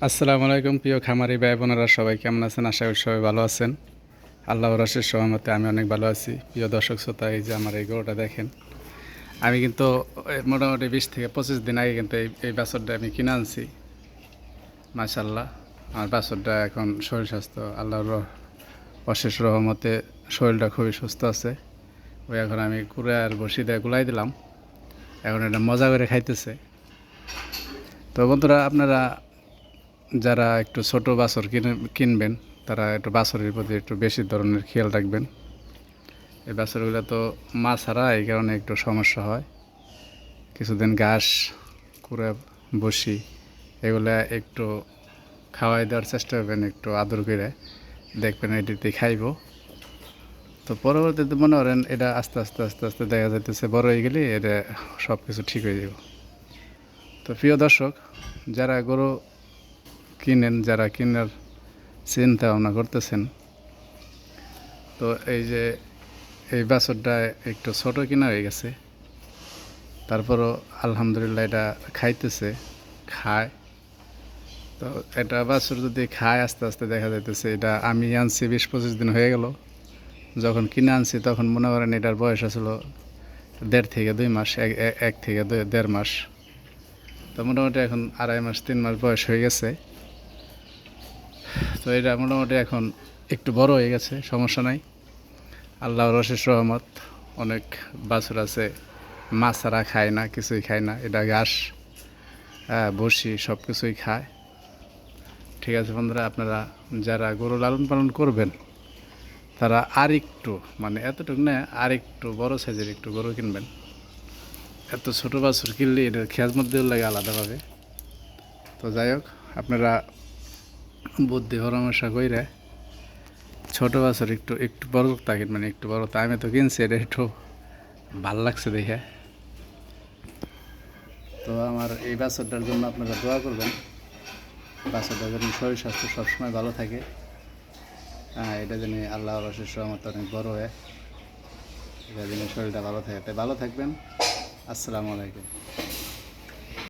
আসসালামু আলাইকুম প্রিয় খামারি ভাই বোনেরা, সবাই কেমন আছেন? আশা করি সবাই ভালো আছেন। আল্লাহর অশেষ সহমতে আমি অনেক ভালো আছি। প্রিয় দর্শক শ্রোতা, এই যে আমার এই গরুটা দেখেন, আমি কিন্তু মোটামুটি 20 থেকে 25 দিন আগে কিন্তু এই বাছুরটা আমি কিনে আনছি। মাশাআল্লাহ, আমার বাছুরটা এখন শরীর স্বাস্থ্য আল্লাহর অশেষ রহমতে শরীরটা খুবই সুস্থ আছে। ওই এখন আমি কুড়ে আর বসি দিয়ে গুলাই দিলাম, এখন এটা মজা করে খাইতেছে। তো বন্ধুরা, আপনারা যারা একটু ছোট বাছুর কিনবেন, তারা একটু বাছুরের প্রতি একটু বেশি ধরনের খেয়াল রাখবেন। এই বাছুরগুলো তো মা ছাড়া, এই কারণে একটু সমস্যা হয়। কিছুদিন ঘাস, কুড়া, বসি এগুলা একটু খাওয়াই দেওয়ার চেষ্টা করবেন, একটু আদর করে দেখবেন এটিতে খাইব। তো পরবর্তীতে মনে করেন এটা আস্তে আস্তে আস্তে আস্তে দেখা যাইতেছে বড় হয়ে গেলে এটা সব কিছু ঠিক হয়ে যাব। তো প্রিয় দর্শক, যারা গরু কিনেন, যারা কেনার চিন্তা ভাবনা করতেছেন, তো এই যে এই বাছুরটা একটু ছোট কিনা হয়ে গেছে, তারপরও আলহামদুলিল্লাহ এটা খাইতেছে, খায়। তো এটা বাছুর যদি খায় আস্তে আস্তে দেখা যাইতেছে, এটা আমি আনছি 20-25 দিন হয়ে গেল। যখন কিনে আনছি তখন মনে করেন এটার বয়স আসলো 1.5 থেকে 2 মাস, 1 থেকে 1.5 মাস। তো মোটামুটি এখন 2.5 মাস 3 মাস বয়স হয়ে গেছে। তো এটা মোটামুটি এখন একটু বড় হয়ে গেছে, সমস্যা নাই। আল্লাহর অশেষ রহমত। অনেক বাছুর আছে মাছ ছাড়া খায় না, কিছুই খায় না, এটা ঘাস, বসি সব কিছুই খায়। ঠিক আছে বন্ধুরা, আপনারা যারা গরু লালন পালন করবেন তারা আর একটু, মানে এতটুকু না, আর একটু বড় সাইজের একটু গরু কিনবেন। এত ছোটো বাছুর কিনলে এটার খেয়াল মধ্যে লাগে আলাদাভাবে। তো যাই হোক, আপনারা বুদ্ধি পরামর্শ কইরে ছোটো বাছুর একটু একটু বড় থাকেন, মানে একটু বড়। তা আমি তো কিনছি, এটা একটু ভাল লাগছে দেখে। তো আমার এই বাছুরটার জন্য আপনারা দোয়া করবেন, বাছুরটার জন্য শরীর স্বাস্থ্য সবসময় ভালো থাকে। এটা যেন আল্লাহর অশেষ রহমত অনেক বড় হয়, এটা যেন শরীরটা ভালো থাকে। তাই ভালো থাকবেন। আসসালামু আলাইকুম।